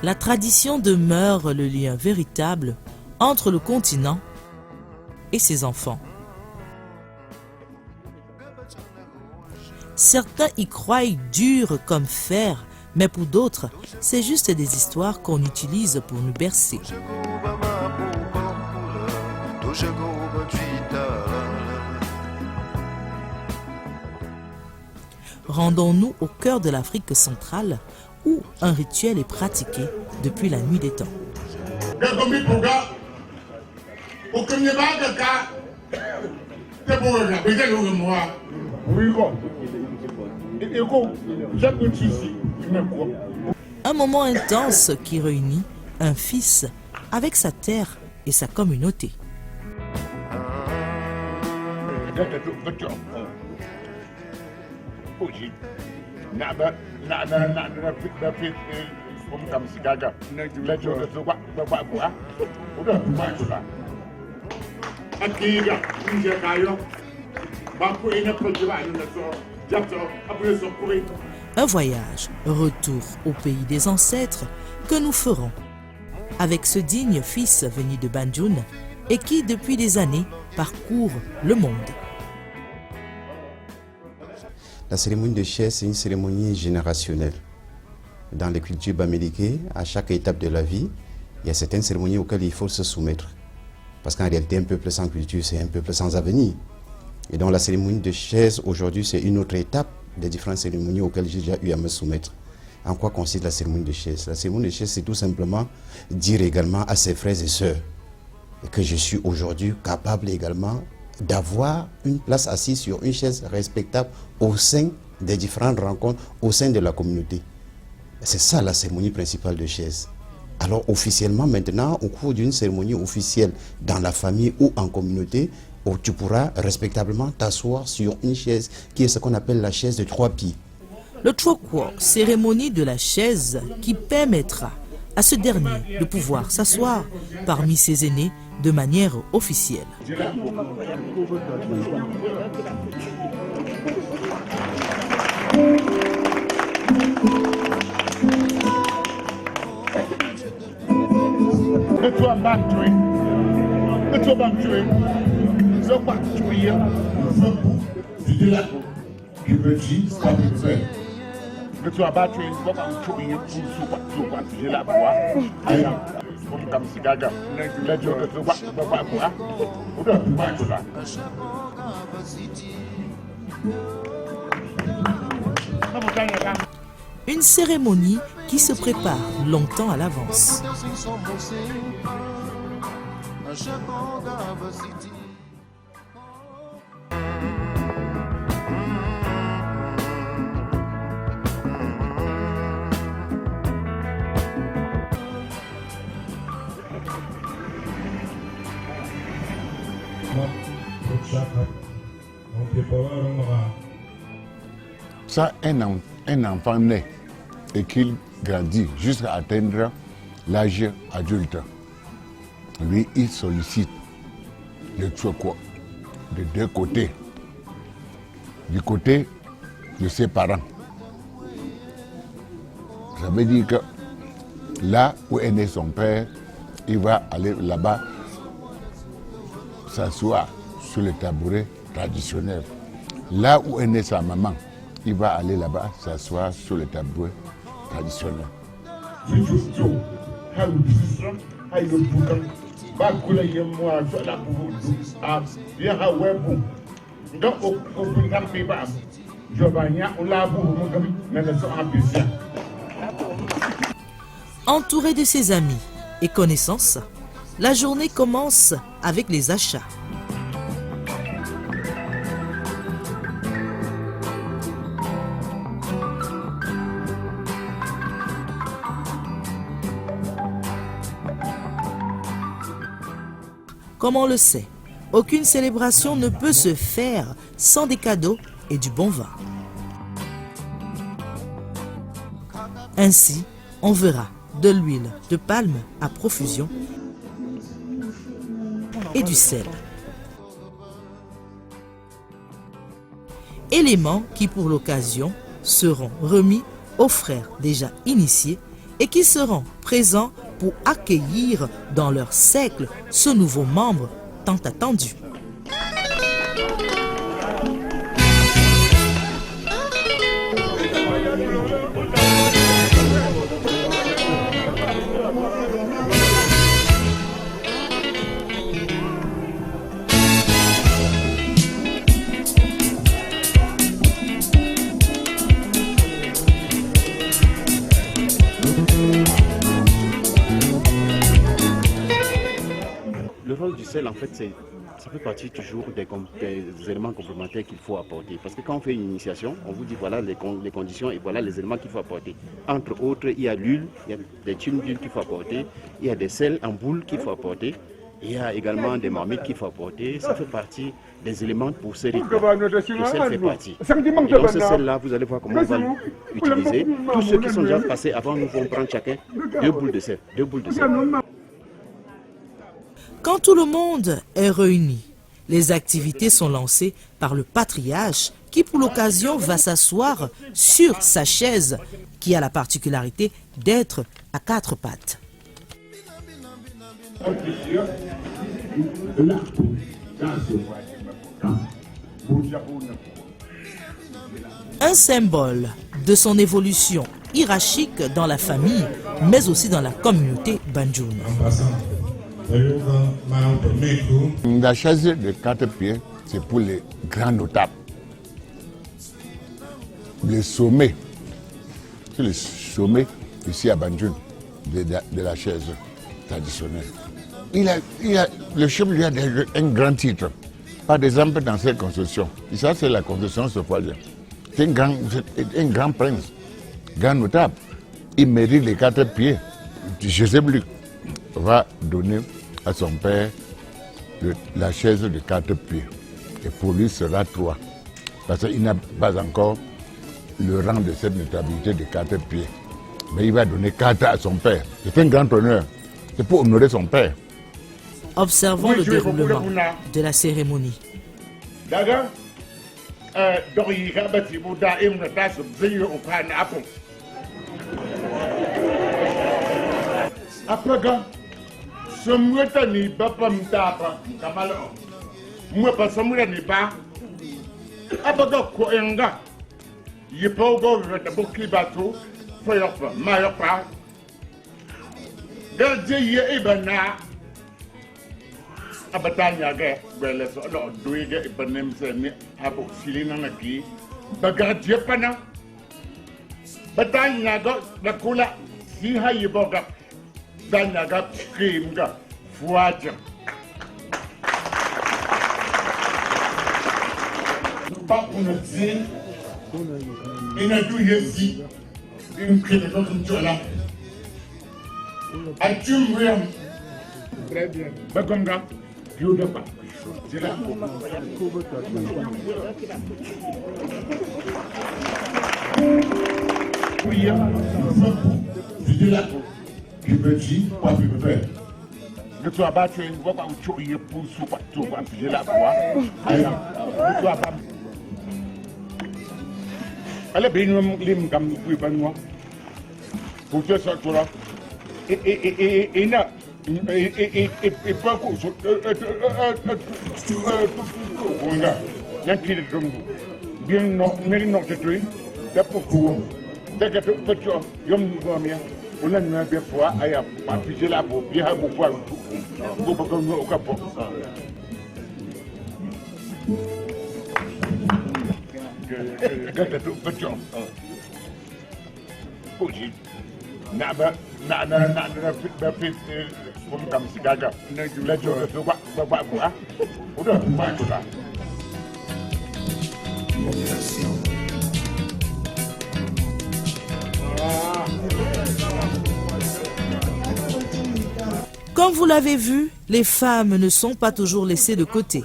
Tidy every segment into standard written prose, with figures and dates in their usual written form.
La tradition demeure le lien véritable entre le continent et ses enfants. Certains y croient dur comme fer, mais pour d'autres, c'est juste des histoires qu'on utilise pour nous bercer. Rendons-nous au cœur de l'Afrique centrale, où un rituel est pratiqué depuis la nuit des temps. Un moment intense qui réunit un fils avec sa terre et sa communauté. Un voyage, retour au pays des ancêtres que nous ferons avec ce digne fils venu de Banjul et qui depuis des années parcourt le monde. La cérémonie de chaise, c'est une cérémonie générationnelle. Dans les cultures baméliquées, à chaque étape de la vie, il y a certaines cérémonies auxquelles il faut se soumettre. Parce qu'en réalité, un peuple sans culture, c'est un peuple sans avenir. Et donc la cérémonie de chaise, aujourd'hui, c'est une autre étape des différentes cérémonies auxquelles j'ai déjà eu à me soumettre. En quoi consiste la cérémonie de chaise? La cérémonie de chaise, c'est tout simplement dire également à ses frères et sœurs que je suis aujourd'hui capable également d'avoir une place assise sur une chaise respectable au sein des différentes rencontres, au sein de la communauté. C'est ça la cérémonie principale de chaise. Alors officiellement maintenant, au cours d'une cérémonie officielle dans la famille ou en communauté, où tu pourras respectablement t'asseoir sur une chaise qui est ce qu'on appelle la chaise de 3 pieds. Le Chokwo, cérémonie de la chaise qui permettra à ce dernier de pouvoir s'asseoir parmi ses aînés de manière officielle. Une cérémonie qui se prépare longtemps à l'avance. Ça, un enfant naît et qu'il grandit jusqu'à atteindre l'âge adulte, lui, il sollicite le Chokwo de deux côtés. Du côté de ses parents. Ça veut dire que là où est né son père, il va aller là-bas s'asseoir sur le tabouret traditionnel. Là où est née sa maman, il va aller là-bas s'asseoir sur le tabouret traditionnel. Entouré de ses amis et connaissances, la journée commence avec les achats. Comme on le sait, aucune célébration ne peut se faire sans des cadeaux et du bon vin. Ainsi, on verra de l'huile de palme à profusion et du sel. Éléments qui, pour l'occasion, seront remis aux frères déjà initiés et qui seront présents pour accueillir dans leur cercle ce nouveau membre tant attendu. Le rôle du sel, en fait, ça fait partie toujours des éléments complémentaires qu'il faut apporter. Parce que quand on fait une initiation, on vous dit voilà les conditions et voilà les éléments qu'il faut apporter. Entre autres, il y a l'huile, il y a des tubes d'huile qu'il faut apporter, il y a des sels en boule qu'il faut apporter, il y a également des marmites qu'il faut apporter. Ça fait partie des éléments pour ce rite. Le sel fait partie. Et donc ce sel-là, vous allez voir comment on va l'utiliser. Tous ceux qui sont déjà passés avant nous vont prendre chacun 2 boules de sel. 2 boules de sel. Quand tout le monde est réuni, les activités sont lancées par le patriarche qui pour l'occasion va s'asseoir sur sa chaise qui a la particularité d'être à 4 pattes. Un symbole de son évolution hiérarchique dans la famille, mais aussi dans la communauté Banjoun. La chaise de 4 pieds, c'est pour les grands notables. Les sommets, c'est le sommet ici à Banjoun de la chaise traditionnelle. Le chef lui a un grand titre. Par exemple, dans cette construction, et ça c'est la construction sophoisienne. C'est un grand prince, grand notable. Il mérite les 4 pieds. Je sais plus. Va donner à son père la chaise de 4 pieds. Et pour lui sera 3. Parce qu'il n'a pas encore le rang de cette notabilité de 4 pieds. Mais il va donner 4 à son père. C'est un grand honneur. C'est pour honorer son père. Observons le déroulement de la cérémonie. Semua ni bapa minta apa kamalo. Mua pa semua ni ba. Apa do ko enga. Ye pa go de bokli bato. Fa pa ma pa. Garje ye ibana. Abatanya ga bele so do duige ibanem se ni abo silina naki. Bagarje pana. Batanya ga bakula si haye boga. Danaga krimga fuaja. Pas pour nous dire, il a dû ici une crise dans une jola. As-tu vu? Très bien. Bagonga, tu ne pas. C'est là. Oui, c'est là. Tu peux dire, quoi tu peux faire? Le toit battu, il va pas où tu es pour sous quoi tu vas filer la voix. Le toit pas. Allez, bien, nous les comme nous pouvons pas nous. Pour ce soir là. Et là, et pas quoi. On a. Bien qu'il est comme bien non, mais non c'est tout. C'est pour quoi? C'est que tu yom nous bien. On a une belle fois, il y a pas figé la peau, il y a beaucoup de choses. Vous pouvez nous au capot. Gâteau petit. Aussi. Naba, comme si gaga. La joie de quoi, quoi. Ou de quoi. Comme vous l'avez vu, les femmes ne sont pas toujours laissées de côté.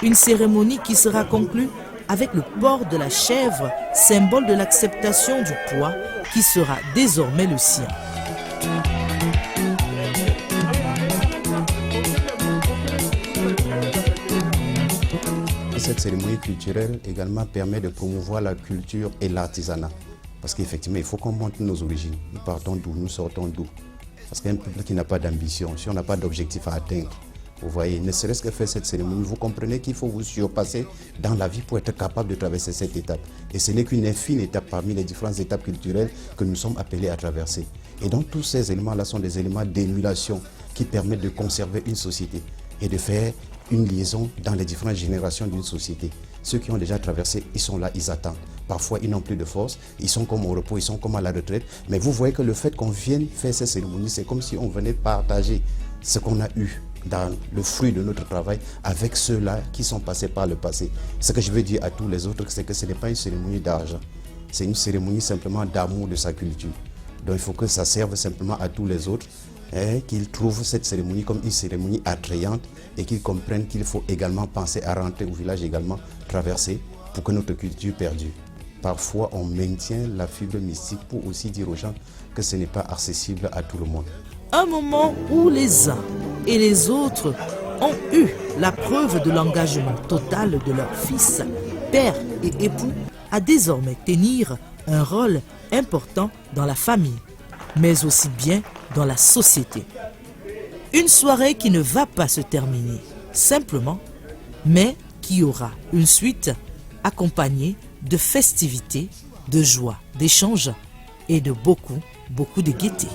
Une cérémonie qui sera conclue avec le port de la chèvre, symbole de l'acceptation du poids qui sera désormais le sien. cette cérémonie culturelle également permet de promouvoir la culture et l'artisanat. Parce qu'effectivement, il faut qu'on montre nos origines. Nous partons d'où, nous sortons d'où. Parce qu'un peuple qui n'a pas d'ambition, si on n'a pas d'objectif à atteindre, vous voyez, ne serait-ce que faire cette cérémonie, vous comprenez qu'il faut vous surpasser dans la vie pour être capable de traverser cette étape. Et ce n'est qu'une infime étape parmi les différentes étapes culturelles que nous sommes appelés à traverser. Et donc tous ces éléments-là sont des éléments d'émulation qui permettent de conserver une société et de faire une liaison dans les différentes générations d'une société. Ceux qui ont déjà traversé, ils sont là, ils attendent. Parfois, ils n'ont plus de force, ils sont comme au repos, ils sont comme à la retraite. Mais vous voyez que le fait qu'on vienne faire ces cérémonies, c'est comme si on venait partager ce qu'on a eu dans le fruit de notre travail avec ceux-là qui sont passés par le passé. Ce que je veux dire à tous les autres, c'est que ce n'est pas une cérémonie d'argent. C'est une cérémonie simplement d'amour de sa culture. Donc il faut que ça serve simplement à tous les autres, qu'ils trouvent cette cérémonie comme une cérémonie attrayante et qu'ils comprennent qu'il faut également penser à rentrer au village également, traverser pour que notre culture perdure. Parfois, on maintient la fibre mystique pour aussi dire aux gens que ce n'est pas accessible à tout le monde. Un moment où les uns et les autres ont eu la preuve de l'engagement total de leur fils, père et époux, à désormais tenir un rôle important dans la famille, mais aussi bien dans la société. Une soirée qui ne va pas se terminer simplement, mais qui aura une suite accompagnée de festivités, de joie, d'échanges et de beaucoup de gaieté.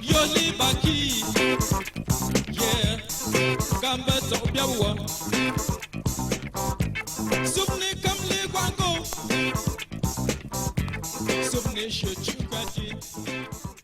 Yoli baki, yeah, gamba tobiawa. Subni kamle wango, subni shochukati.